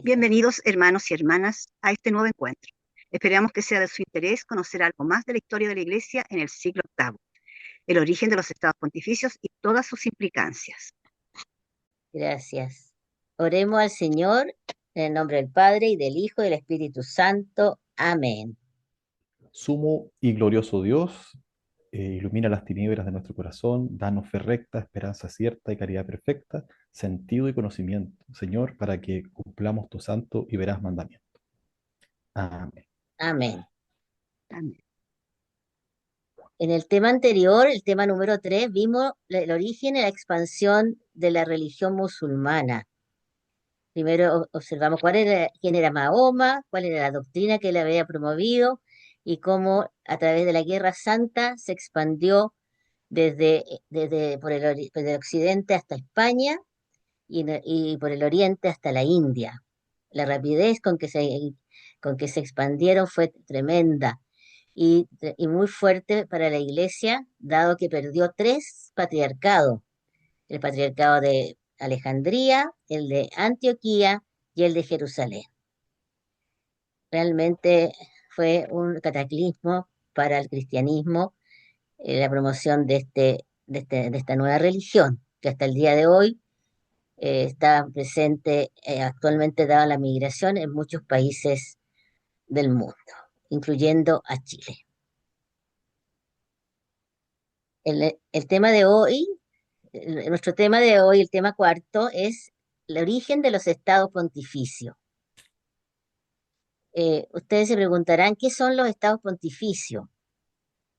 Bienvenidos, hermanos y hermanas, a este nuevo encuentro. Esperamos que sea de su interés conocer algo más de la historia de la Iglesia en el siglo VIII, el origen de los estados pontificios y todas sus implicancias. Gracias. Oremos al Señor en el nombre del Padre y del Hijo y del Espíritu Santo. Amén. Sumo y glorioso Dios, ilumina las tinieblas de nuestro corazón, danos fe recta, esperanza cierta y caridad perfecta, sentido y conocimiento, Señor, para que cumplamos tu santo y veraz mandamiento. Amén. Amén. Amén. En el tema anterior, el tema número 3, vimos el origen y la expansión de la religión musulmana. Primero observamos quién era Mahoma, cuál era la doctrina que él había promovido y cómo a través de la Guerra Santa se expandió desde por el occidente hasta España y por el oriente hasta la India. La rapidez con que se expandieron fue tremenda y muy fuerte para la Iglesia, dado que perdió tres patriarcados: el patriarcado de Alejandría, el de Antioquía y el de Jerusalén. Realmente fue un cataclismo para el cristianismo, la promoción de esta nueva religión, que hasta el día de hoy está presente actualmente, dada la migración en muchos países del mundo, incluyendo a Chile. El tema de hoy, nuestro tema de hoy, el tema cuarto, es el origen de los estados pontificios. Ustedes se preguntarán, ¿qué son los estados pontificios?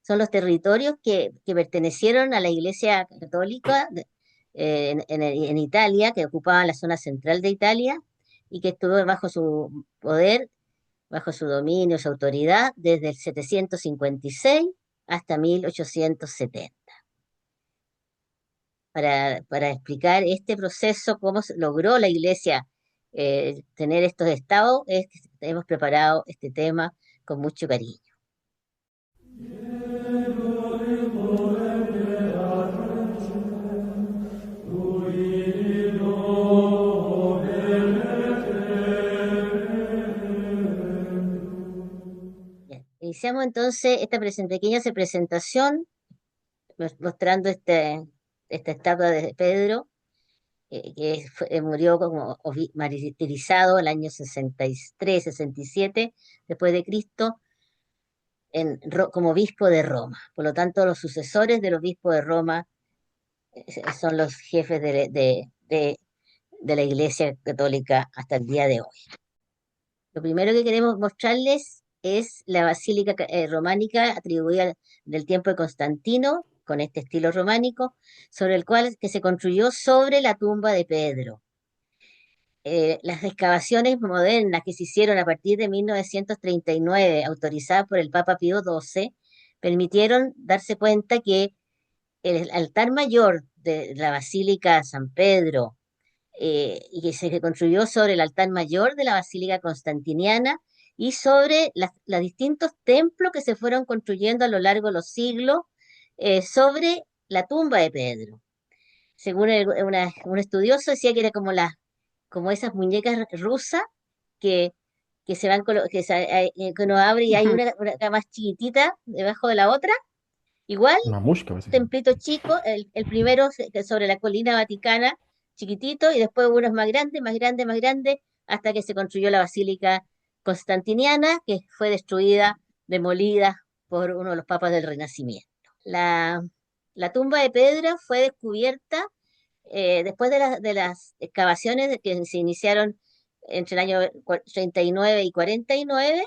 Son los territorios que pertenecieron a la Iglesia Católica en Italia, que ocupaban la zona central de Italia y que estuvo bajo su poder, bajo su dominio, su autoridad, desde el 756 hasta 1870. Para explicar este proceso, cómo se logró la Iglesia tener estos estados, es que hemos preparado este tema con mucho cariño. Bien, iniciamos entonces esta pequeña presentación mostrando esta estatua de Pedro, murió como martirizado el año 63, 67 después de Cristo, como obispo de Roma. Por lo tanto, los sucesores del obispo de Roma son los jefes de la Iglesia Católica hasta el día de hoy. Lo primero que queremos mostrarles es la basílica románica atribuida del tiempo de Constantino, con este estilo románico, sobre el cual que se construyó sobre la tumba de Pedro. Las excavaciones modernas que se hicieron a partir de 1939, autorizadas por el Papa Pío XII, permitieron darse cuenta que el altar mayor de la Basílica San Pedro, y que se construyó sobre el altar mayor de la Basílica Constantiniana y sobre los distintos templos que se fueron construyendo a lo largo de los siglos sobre la tumba de Pedro. Según un estudioso, decía que era como esas muñecas rusas que, que se van que uno abre y hay Ujú. una más chiquitita debajo de la otra. Igual, Una mushka, un básicamente. templito chico, el primero sobre la colina Vaticana, chiquitito, y después unos más grandes, más grandes, más grandes, hasta que se construyó la Basílica Constantiniana, que fue destruida, demolida por uno de los papas del Renacimiento. La tumba de Pedro fue descubierta después de las excavaciones que se iniciaron entre el año 39 y 49,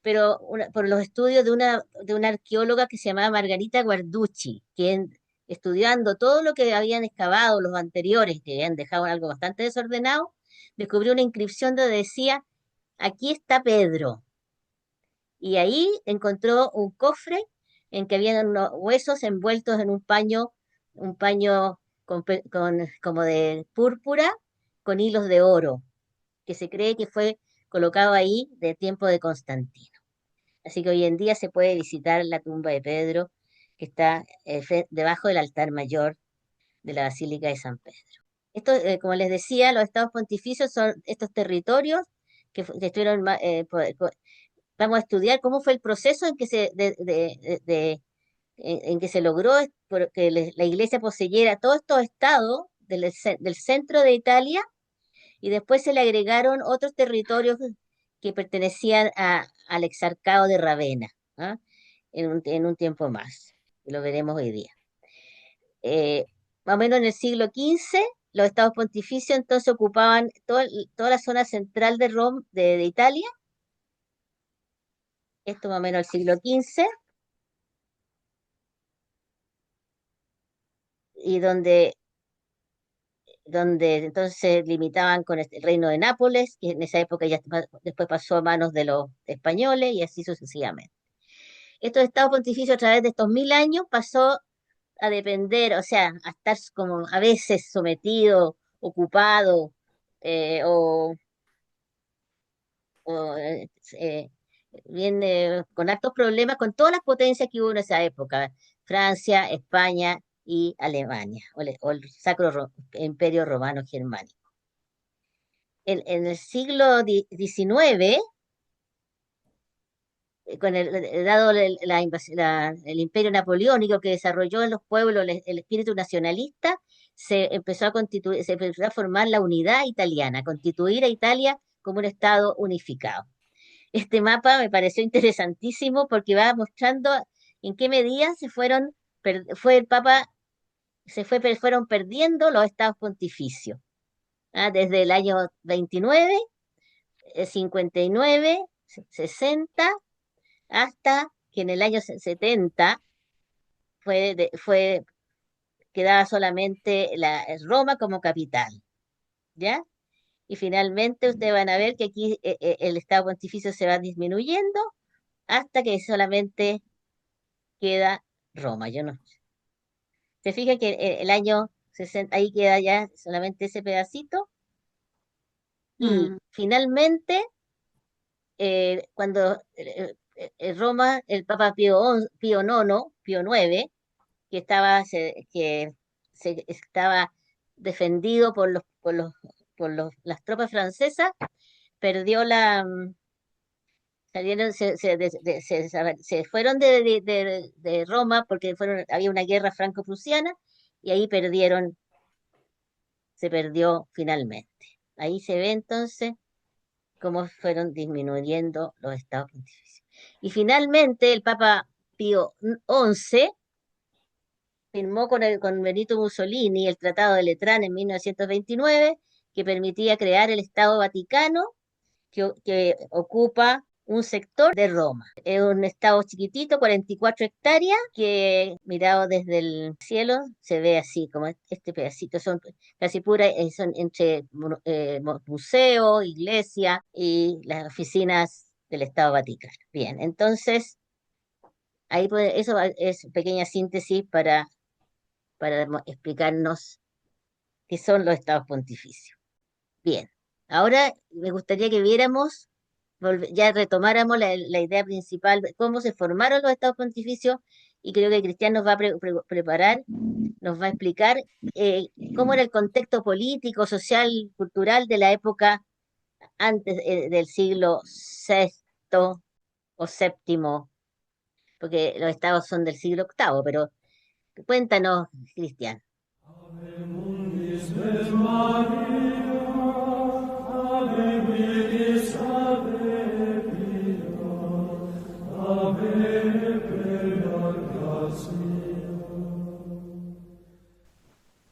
pero por los estudios de una arqueóloga que se llamaba Margarita Guarducci, quien, estudiando todo lo que habían excavado los anteriores, que habían dejado algo bastante desordenado, descubrió una inscripción donde decía: aquí está Pedro. Y ahí encontró un cofre en que habían unos huesos envueltos en un paño como de púrpura con hilos de oro, que se cree que fue colocado ahí de tiempo de Constantino. Así que hoy en día se puede visitar la tumba de Pedro, que está debajo del altar mayor de la Basílica de San Pedro. Esto, como les decía, los estados pontificios son estos territorios que estuvieron, vamos a estudiar cómo fue el proceso en que en que se logró que la Iglesia poseyera todos estos estados del centro de Italia, y después se le agregaron otros territorios que pertenecían al exarcado de Ravenna, ¿ah? En un tiempo más. Y lo veremos hoy día. Eh, Más o menos en el siglo XV, los estados pontificios entonces ocupaban toda la zona central de Roma, de Italia. Esto más o menos el siglo XV, y donde entonces limitaban con el reino de Nápoles, que en esa época ya después pasó a manos de los españoles, y así sucesivamente. Estos estados pontificios, a través de estos 1000 años, pasó a depender, o sea, a estar como a veces sometido, ocupado, eh, o, o, eh, con altos problemas con todas las potencias que hubo en esa época: Francia, España y Alemania, o el Sacro Imperio Romano Germánico. En el siglo XIX, dado el imperio napoleónico que desarrolló en los pueblos el espíritu nacionalista, se empezó a formar la unidad italiana, constituir a Italia como un estado unificado. Este mapa me pareció interesantísimo porque va mostrando en qué medida fueron perdiendo los estados pontificios. Desde el año 29, 59, 60, hasta que en el año 70 quedaba solamente Roma como capital, ¿ya? Y finalmente ustedes van a ver que aquí el estado pontificio se va disminuyendo hasta que solamente queda Roma. Yo no. Se fija que el año 60 ahí queda ya solamente ese pedacito, y finalmente cuando Roma, el Papa Pío IX, que estaba defendido las tropas francesas, perdió salieron, se fueron de Roma porque había una guerra franco-prusiana, y ahí se perdió finalmente. Ahí se ve entonces cómo fueron disminuyendo los estados pontificios. Y finalmente el Papa Pío XI firmó con Benito Mussolini el Tratado de Letrán en 1929, que permitía crear el Estado Vaticano, que ocupa un sector de Roma. Es un estado chiquitito, 44 hectáreas, que mirado desde el cielo se ve así, como este pedacito. Son casi puras, son entre museo, iglesia y las oficinas del Estado Vaticano. Bien, entonces, ahí eso es pequeña síntesis para explicarnos qué son los estados pontificios. Bien, ahora me gustaría que viéramos, ya retomáramos la idea principal de cómo se formaron los estados pontificios, y creo que Cristian nos va a preparar, nos va a explicar cómo era el contexto político, social, cultural de la época antes del siglo VI o VII, porque los estados son del siglo VIII, pero cuéntanos, Cristian.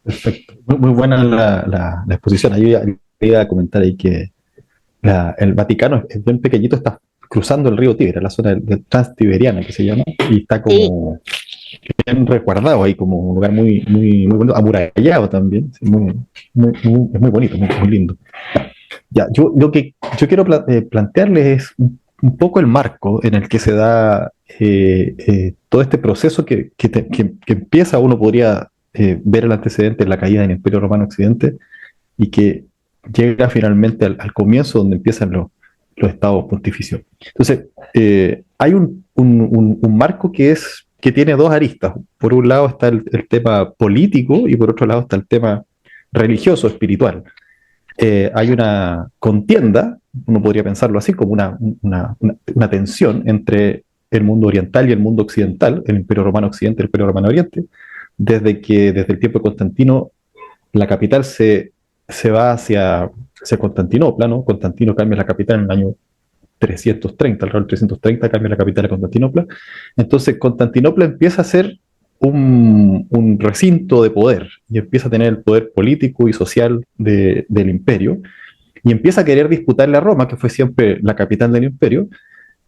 Perfecto. Muy buena la exposición. Ahí iba a comentar ahí que el Vaticano es bien pequeñito, está cruzando el río Tíber, la zona transtiberiana que se llama, y está como bien resguardado ahí, como un lugar muy bonito, amurallado también. Sí, es muy bonito, muy lindo. Ya, lo que yo quiero plantearles es un poco el marco en el que se da todo este proceso que empieza. Uno podría ver el antecedente de la caída del Imperio Romano Occidente, y que llega finalmente al comienzo donde empiezan los estados pontificios. Entonces, hay un marco que tiene dos aristas. Por un lado está el tema político, y por otro lado está el tema religioso, espiritual. Hay una contienda, uno podría pensarlo así, como una tensión entre el mundo oriental y el mundo occidental, el Imperio Romano Occidente y el Imperio Romano Oriente, desde el tiempo de Constantino la capital se va hacia Constantinopla, ¿no? Constantino cambia la capital en el año 330, alrededor del 330 cambia la capital a Constantinopla. Entonces Constantinopla empieza a ser un recinto de poder y empieza a tener el poder político y social del imperio y empieza a querer disputarle a Roma, que fue siempre la capital del imperio,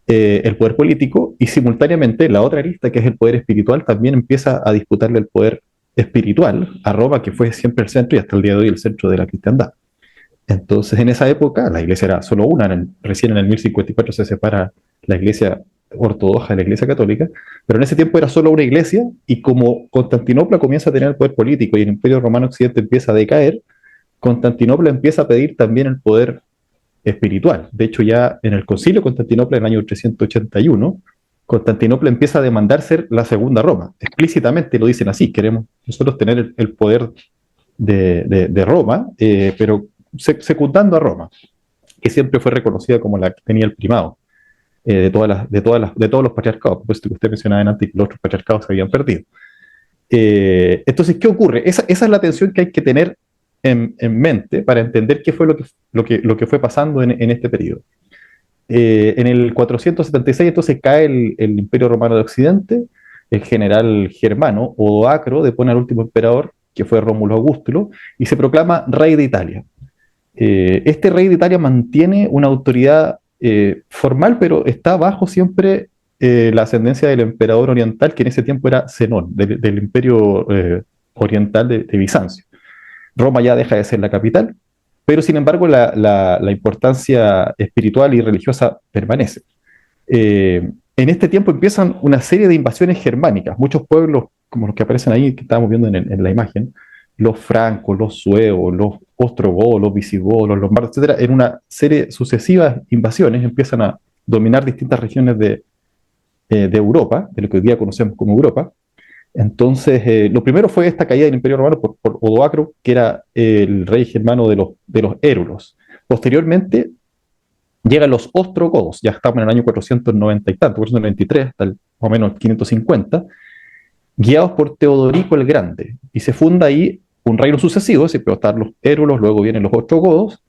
el poder político, y simultáneamente la otra arista, que es el poder espiritual, también empieza a disputarle el poder espiritual a Roma, que fue siempre el centro y hasta el día de hoy el centro de la cristiandad. Entonces, en esa época, la iglesia era solo una, recién en el 1054 se separa la iglesia ortodoxa de la iglesia católica, pero en ese tiempo era solo una iglesia, y como Constantinopla comienza a tener el poder político y el Imperio Romano Occidente empieza a decaer, Constantinopla empieza a pedir también el poder espiritual. De hecho, ya en el concilio de Constantinopla, en el año 381, Constantinopla empieza a demandar ser la segunda Roma. Explícitamente lo dicen así: queremos nosotros tener el poder de Roma, pero secundando a Roma, que siempre fue reconocida como la que tenía el primado de todos los patriarcados, puesto que usted mencionaba antes que los otros patriarcados se habían perdido. Entonces, ¿qué ocurre? Esa es la tensión que hay que tener en mente para entender qué fue lo que fue pasando en este periodo. En el 476 entonces cae el Imperio Romano de Occidente, el general germano Odoacro depone al último emperador, que fue Rómulo Augustulo, y se proclama rey de Italia. Este rey de Italia mantiene una autoridad formal, pero está bajo siempre la ascendencia del emperador oriental, que en ese tiempo era Zenón, del imperio oriental de Bizancio. Roma ya deja de ser la capital, pero sin embargo la importancia espiritual y religiosa permanece. En este tiempo empiezan una serie de invasiones germánicas, muchos pueblos como los que aparecen ahí, que estábamos viendo en la imagen, los francos, los suevos, los ostrogodos, los visigodos, los lombardos, etcétera, en una serie sucesivas invasiones empiezan a dominar distintas regiones de Europa, de lo que hoy día conocemos como Europa. Entonces, lo primero fue esta caída del Imperio Romano por Odoacro, que era el rey germano de los érulos. Posteriormente, llegan los ostrogodos, ya estamos en el año 490 y tanto, 493, hasta más o menos 550, guiados por Teodorico el Grande, y se funda ahí un reino sucesivo, siempre están los érulos, luego vienen los ostrogodos,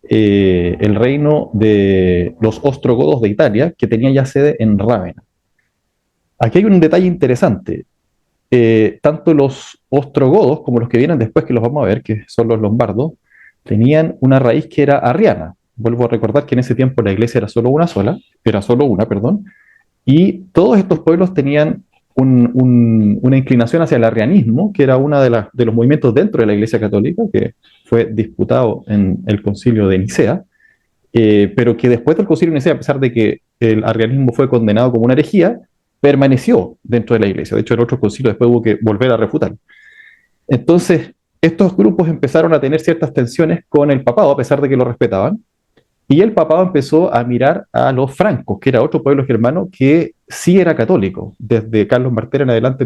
el reino de los ostrogodos de Italia, que tenía ya sede en Rávena. Aquí hay un detalle interesante. Tanto los ostrogodos como los que vienen después, que los vamos a ver, que son los lombardos, tenían una raíz que era arriana. Vuelvo a recordar que en ese tiempo la iglesia era solo una, perdón, y todos estos pueblos tenían una inclinación hacia el arrianismo, que era uno de los movimientos dentro de la iglesia católica, que fue disputado en el concilio de Nicea, pero que después del concilio de Nicea, a pesar de que el arrianismo fue condenado como una herejía, permaneció dentro de la iglesia. De hecho, en otro concilio después hubo que volver a refutar. Entonces, estos grupos empezaron a tener ciertas tensiones con el papado, a pesar de que lo respetaban, y el papado empezó a mirar a los francos, que era otro pueblo germano que sí era católico. Desde Carlos Martel en adelante,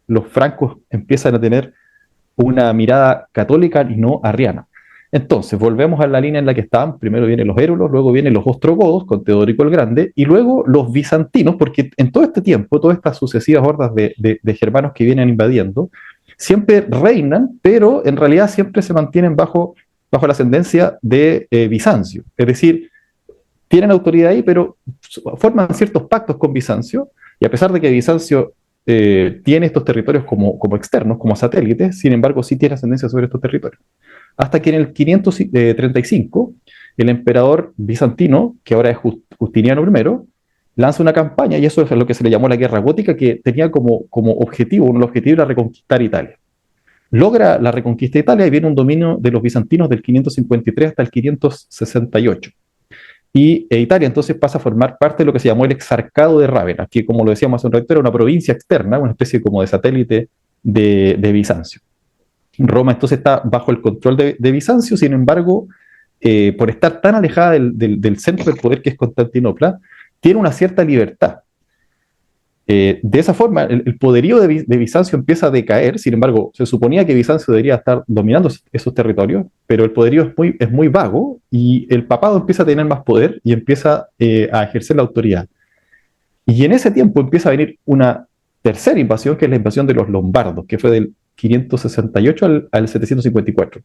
los francos empiezan a tener una mirada católica y no arriana. Entonces, volvemos a la línea en la que estaban. Primero vienen los érulos, luego vienen los ostrogodos con Teodorico el Grande, y luego los bizantinos, porque en todo este tiempo, todas estas sucesivas hordas de germanos que vienen invadiendo, siempre reinan, pero en realidad siempre se mantienen bajo la ascendencia de Bizancio. Es decir, tienen autoridad ahí, pero forman ciertos pactos con Bizancio, y a pesar de que Bizancio tiene estos territorios como externos, como satélites, sin embargo sí tiene ascendencia sobre estos territorios. Hasta que en el 535, el emperador bizantino, que ahora es Justiniano I, lanza una campaña, y eso es lo que se le llamó la Guerra Gótica, que tenía como objetivo, uno de los objetivos era reconquistar Italia. Logra la reconquista de Italia y viene un dominio de los bizantinos del 553 hasta el 568. Y Italia entonces pasa a formar parte de lo que se llamó el Exarcado de Rávena, que, como lo decíamos hace un rato, era una provincia externa, una especie como de satélite de Bizancio. Roma entonces está bajo el control de Bizancio, sin embargo, por estar tan alejada del centro del poder que es Constantinopla, tiene una cierta libertad. De esa forma, el poderío de Bizancio empieza a decaer. Sin embargo, se suponía que Bizancio debería estar dominando esos territorios, pero el poderío es muy vago y el papado empieza a tener más poder y empieza a ejercer la autoridad. Y en ese tiempo empieza a venir una tercera invasión, que es la invasión de los lombardos, que fue del 568 al 754.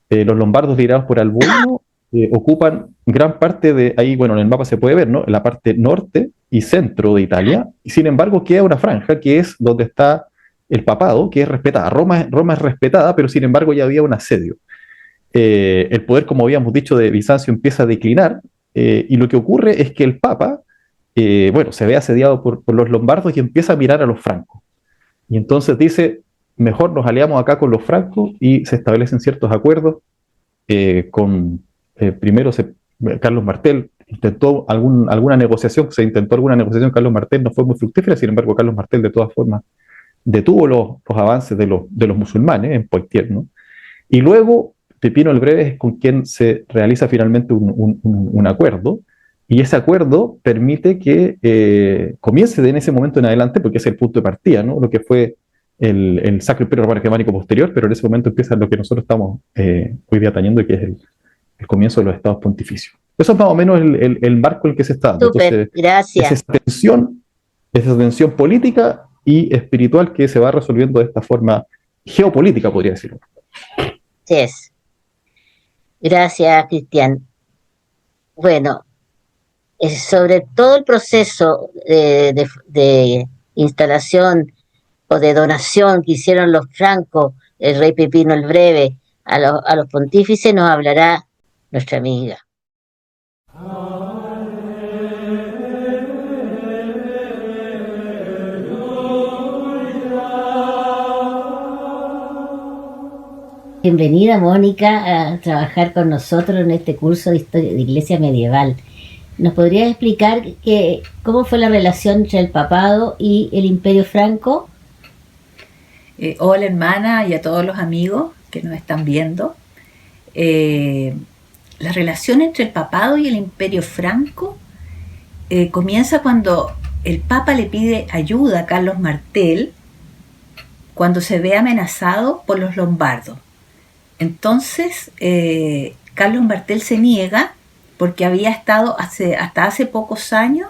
Los lombardos liderados por Alboino ocupan gran parte de, ahí, bueno, en el mapa se puede ver, ¿no? La parte norte y centro de Italia, y sin embargo queda una franja que es donde está el papado, que es respetada. Roma es respetada, pero sin embargo ya había un asedio. El poder, como habíamos dicho, de Bizancio empieza a declinar, y lo que ocurre es que el papa, bueno, se ve asediado por los lombardos y empieza a mirar a los francos. Y entonces dice, mejor nos aliamos acá con los francos y se establecen ciertos acuerdos primero Carlos Martel intentó alguna negociación, Carlos Martel no fue muy fructífera, sin embargo Carlos Martel de todas formas detuvo los avances de los musulmanes en Poitiers, ¿no? Y luego Pipino el Breve es con quien se realiza finalmente un acuerdo, y ese acuerdo permite que comience en ese momento en adelante, porque es el punto de partida, ¿no? Lo que fue el Sacro Imperio Romano Germánico posterior, pero en ese momento empieza lo que nosotros estamos hoy día atañendo, que es el comienzo de los estados pontificios. Eso es más o menos el marco en el que se está dando. Súper, entonces, gracias. esa tensión política y espiritual que se va resolviendo de esta forma geopolítica, podría decirlo. Sí es. Gracias, Cristian. Bueno, sobre todo el proceso de instalación o de donación que hicieron los francos, el rey Pipino el Breve, a los pontífices, nos hablará nuestra amiga. Bienvenida, Mónica, a trabajar con nosotros en este curso de historia de Iglesia Medieval. ¿Nos podrías explicar cómo fue la relación entre el papado y el Imperio Franco? Hola, hermana, y a todos los amigos que nos están viendo. La relación entre el papado y el Imperio Franco comienza cuando el papa le pide ayuda a Carlos Martel cuando se ve amenazado por los lombardos. Entonces, Carlos Martel se niega porque había estado hasta hace pocos años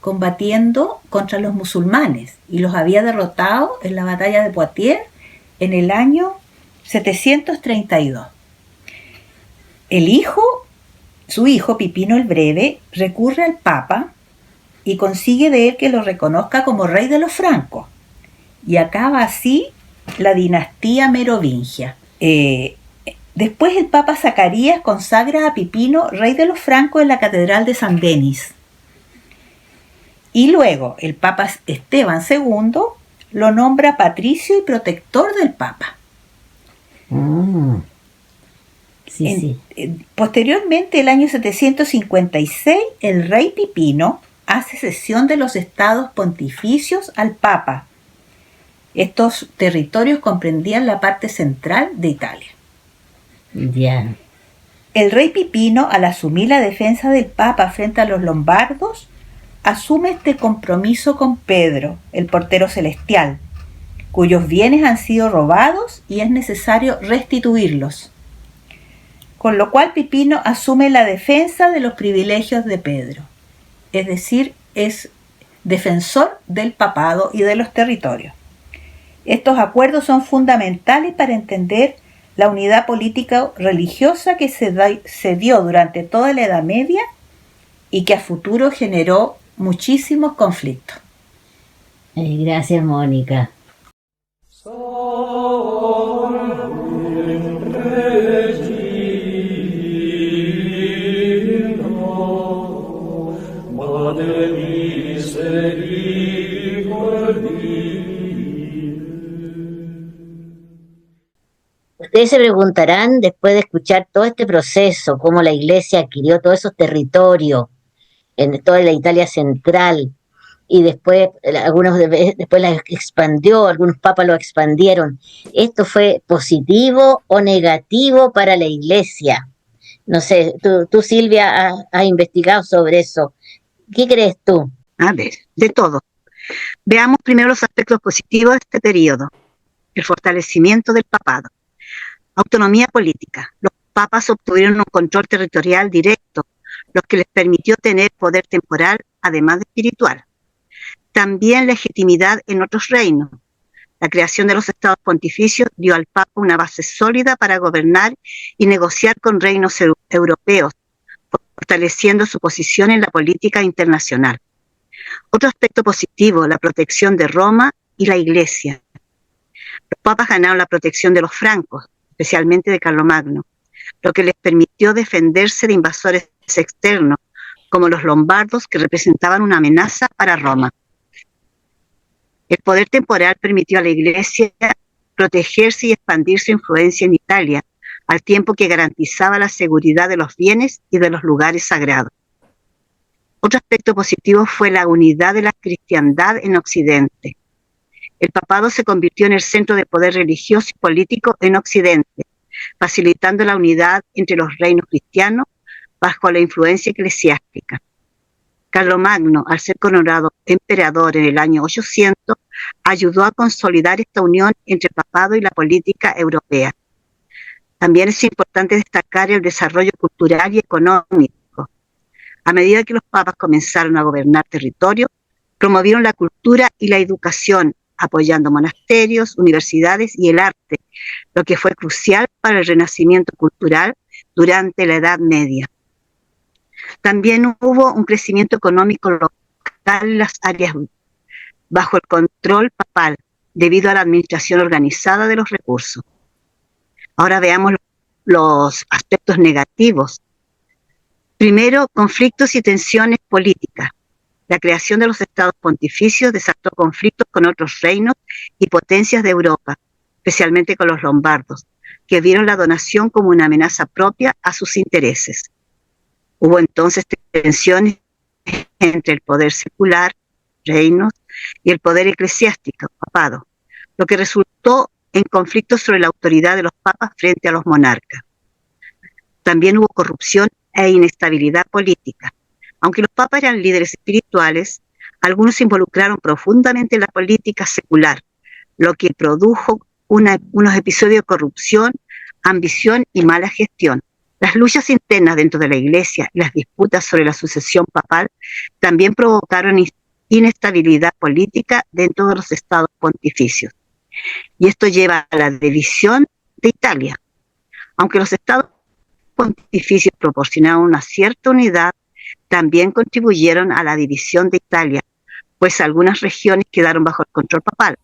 combatiendo contra los musulmanes y los había derrotado en la batalla de Poitiers en el año 732. Su hijo Pipino el Breve, recurre al Papa y consigue de él que lo reconozca como rey de los francos, y acaba así la dinastía merovingia. Después el Papa Zacarías consagra a Pipino rey de los francos en la Catedral de San Denis. Y luego el Papa Esteban II lo nombra patricio y protector del Papa. Sí. Posteriormente, el año 756, el rey Pipino hace cesión de los estados pontificios al Papa. Estos territorios comprendían la parte central de Italia. Ya. El rey Pipino, al asumir la defensa del Papa frente a los lombardos, asume este compromiso con Pedro, el portero celestial, cuyos bienes han sido robados y es necesario restituirlos. Con lo cual Pipino asume la defensa de los privilegios de Pedro, es decir, es defensor del papado y de los territorios. Estos acuerdos son fundamentales para entender la unidad política religiosa que se dio durante toda la Edad Media y que a futuro generó muchísimos conflictos. Gracias, Mónica. Ustedes se preguntarán, después de escuchar todo este proceso, cómo la Iglesia adquirió todos esos territorios en toda la Italia central, y después después la expandió, algunos papas lo expandieron. ¿Esto fue positivo o negativo para la Iglesia? No sé, tú Silvia, has investigado sobre eso. ¿Qué crees tú? A ver, de todo. Veamos primero los aspectos positivos de este periodo. El fortalecimiento del papado. Autonomía política. Los papas obtuvieron un control territorial directo, lo que les permitió tener poder temporal, además de espiritual. También legitimidad en otros reinos. La creación de los estados pontificios dio al Papa una base sólida para gobernar y negociar con reinos europeos, fortaleciendo su posición en la política internacional. Otro aspecto positivo, la protección de Roma y la Iglesia. Los papas ganaron la protección de los francos, especialmente de Carlomagno, lo que les permitió defenderse de invasores externos, como los lombardos, que representaban una amenaza para Roma. El poder temporal permitió a la Iglesia protegerse y expandir su influencia en Italia, al tiempo que garantizaba la seguridad de los bienes y de los lugares sagrados. Otro aspecto positivo fue la unidad de la cristiandad en Occidente. El papado se convirtió en el centro de poder religioso y político en Occidente, facilitando la unidad entre los reinos cristianos bajo la influencia eclesiástica. Carlomagno, al ser coronado emperador en el año 800, ayudó a consolidar esta unión entre el papado y la política europea. También es importante destacar el desarrollo cultural y económico. A medida que los papas comenzaron a gobernar territorio, promovieron la cultura y la educación, apoyando monasterios, universidades y el arte, lo que fue crucial para el renacimiento cultural durante la Edad Media. También hubo un crecimiento económico local en las áreas bajo el control papal, debido a la administración organizada de los recursos. Ahora veamos los aspectos negativos. Primero, conflictos y tensiones políticas. La creación de los estados pontificios desató conflictos con otros reinos y potencias de Europa, especialmente con los lombardos, que vieron la donación como una amenaza propia a sus intereses. Hubo entonces tensiones entre el poder secular, reinos, y el poder eclesiástico, papado, lo que resultó en conflictos sobre la autoridad de los papas frente a los monarcas. También hubo corrupción e inestabilidad política. Aunque los papas eran líderes espirituales, algunos se involucraron profundamente en la política secular, lo que produjo unos episodios de corrupción, ambición y mala gestión. Las luchas internas dentro de la Iglesia y las disputas sobre la sucesión papal también provocaron inestabilidad política dentro de los estados pontificios. Y esto lleva a la división de Italia. Aunque los estados pontificios proporcionaron una cierta unidad, también contribuyeron a la división de Italia, pues algunas regiones quedaron bajo el control papal,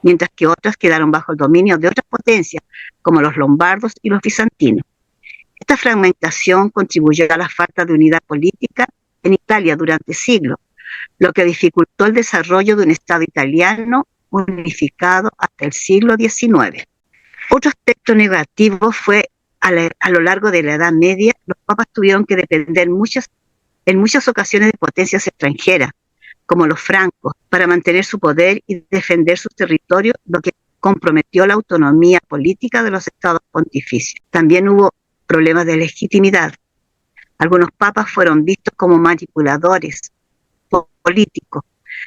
mientras que otras quedaron bajo el dominio de otras potencias, como los lombardos y los bizantinos. Esta fragmentación contribuyó a la falta de unidad política en Italia durante siglos, lo que dificultó el desarrollo de un Estado italiano unificado hasta el siglo XIX. Otro aspecto negativo fue a lo largo de la Edad Media, los papas tuvieron que depender en muchas ocasiones de potencias extranjeras, como los francos, para mantener su poder y defender sus territorios, lo que comprometió la autonomía política de los estados pontificios. También hubo problemas de legitimidad. Algunos papas fueron vistos como manipuladores políticos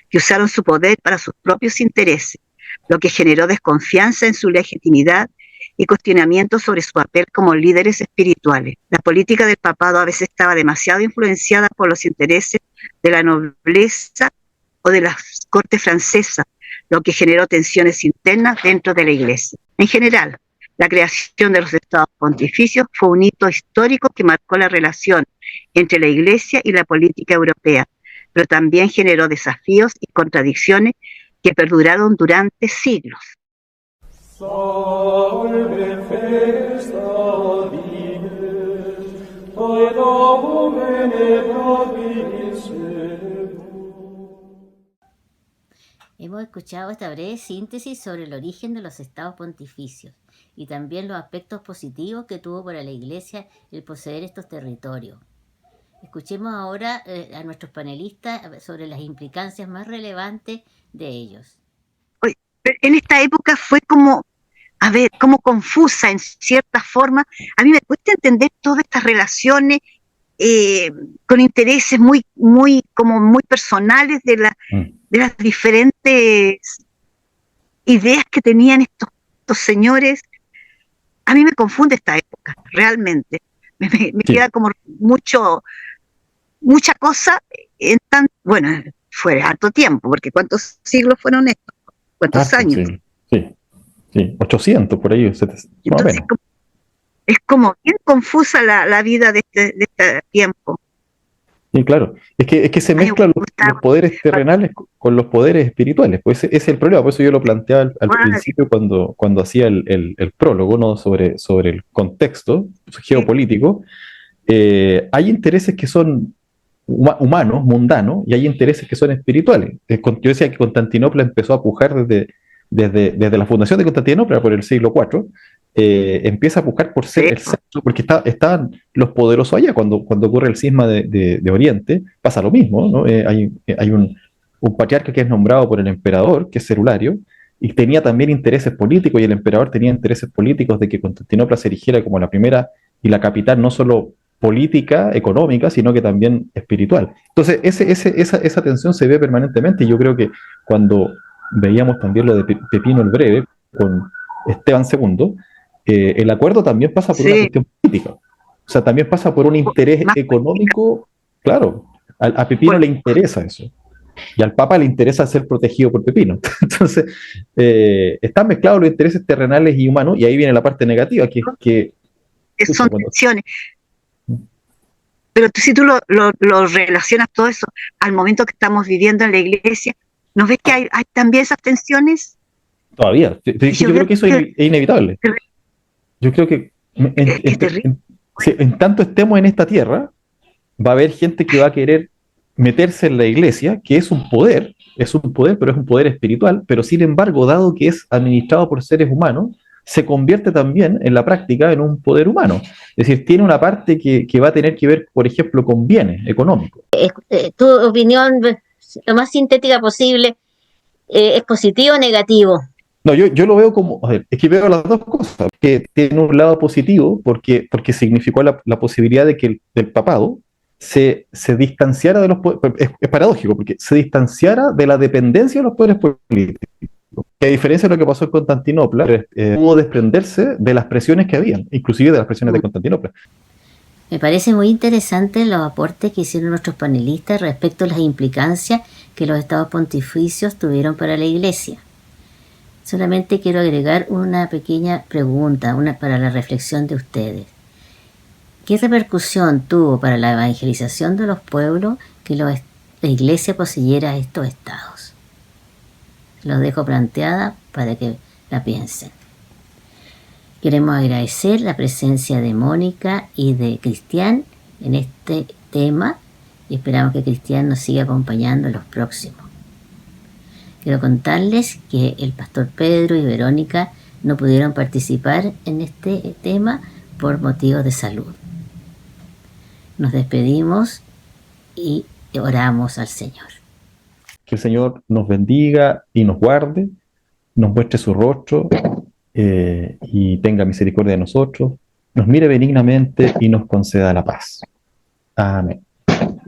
que usaron su poder para sus propios intereses, lo que generó desconfianza en su legitimidad y cuestionamientos sobre su papel como líderes espirituales. La política del papado a veces estaba demasiado influenciada por los intereses de la nobleza o de la corte francesa, lo que generó tensiones internas dentro de la Iglesia. En general, la creación de los estados pontificios fue un hito histórico que marcó la relación entre la Iglesia y la política europea, pero también generó desafíos y contradicciones que perduraron durante siglos. Salve festa dies, et Domine Davis. Hemos escuchado esta breve síntesis sobre el origen de los estados pontificios y también los aspectos positivos que tuvo para la Iglesia el poseer estos territorios. Escuchemos ahora a nuestros panelistas sobre las implicancias más relevantes de ellos. En esta época fue como confusa en cierta forma. A mí me cuesta entender todas estas relaciones con intereses como muy personales de las diferentes ideas que tenían estos señores. A mí me confunde esta época, realmente. Me Sí, queda como mucha cosa bueno, fue harto tiempo, porque ¿cuántos siglos fueron estos? ¿Cuántos harto, años? sí, sí, sí, 800 por ahí, 700, más o Entonces menos. es como bien confusa la vida de este tiempo. Sí, claro. Es que se A mí me mezclan los gustaba. poderes terrenales con los poderes espirituales. Pues ese es el problema. Por eso yo lo planteaba al principio cuando hacía el prólogo, ¿no? sobre el contexto geopolítico. Hay intereses que son humanos, mundanos, y hay intereses que son espirituales. Yo decía que Constantinopla empezó a pujar desde la fundación de Constantinopla por el siglo IV. Empieza a pujar por ser el centro, porque estaban los poderosos allá. Cuando ocurre el cisma de Oriente, pasa lo mismo, ¿no? Hay un patriarca que es nombrado por el emperador, que es Cerulario, y tenía también intereses políticos, y el emperador tenía intereses políticos de que Constantinopla se erigiera como la primera y la capital no solo política, económica, sino que también espiritual. Entonces, esa tensión se ve permanentemente, y yo creo que cuando veíamos también lo de Pepino el Breve con Esteban II, el acuerdo también pasa por una Sí, cuestión política. O sea, también pasa por un interés más económico, claro. A Pepino por- le interesa eso. Y al Papa le interesa ser protegido por Pepino. Entonces, están mezclados los intereses terrenales y humanos, y ahí viene la parte negativa, que son pucha, cuando, tensiones. Pero si tú lo relacionas todo eso al momento que estamos viviendo en la iglesia, ¿no ves que hay también esas tensiones? todavía, Y yo yo veo creo que eso es inevitable. Yo creo que que terrible. si en tanto estemos en esta tierra, va a haber gente que va a querer meterse en la iglesia, que es un poder, pero es un poder espiritual, pero sin embargo, dado que es administrado por seres humanos, se convierte también en la práctica en un poder humano. Es decir, tiene una parte que va a tener que ver, por ejemplo, con bienes económicos. Tu opinión, lo más sintética posible, ¿es positivo o negativo? No, yo lo veo como, a ver, es que veo las dos cosas, que tiene un lado positivo porque significó la posibilidad de que del papado se distanciara de los poderes, es paradójico, porque se distanciara de la dependencia de los poderes políticos, que a diferencia de lo que pasó en Constantinopla, pudo desprenderse de las presiones que habían, inclusive de las presiones de Constantinopla. Me parece muy interesante los aportes que hicieron nuestros panelistas respecto a las implicancias que los estados pontificios tuvieron para la Iglesia. Solamente quiero agregar una pequeña pregunta para la reflexión de ustedes. ¿Qué repercusión tuvo para la evangelización de los pueblos que la Iglesia poseyera estos estados? Los dejo planteada para que la piensen. Queremos agradecer la presencia de Mónica y de Cristian en este tema y esperamos que Cristian nos siga acompañando en los próximos. Quiero contarles que el pastor Pedro y Verónica no pudieron participar en este tema por motivos de salud. Nos despedimos y oramos al Señor. Que el Señor nos bendiga y nos guarde, nos muestre su rostro y tenga misericordia de nosotros, nos mire benignamente y nos conceda la paz. Amén.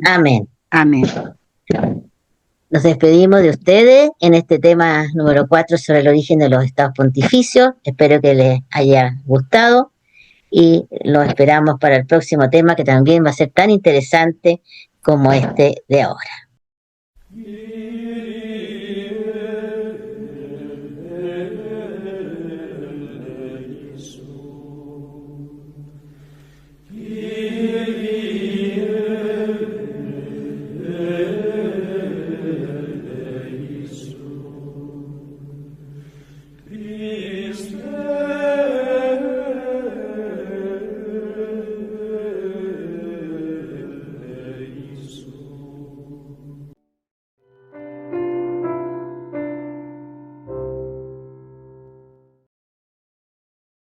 Amén. Amén. Nos despedimos de ustedes en este tema número 4 sobre el origen de los estados pontificios. Espero que les haya gustado y lo esperamos para el próximo tema, que también va a ser tan interesante como este de ahora.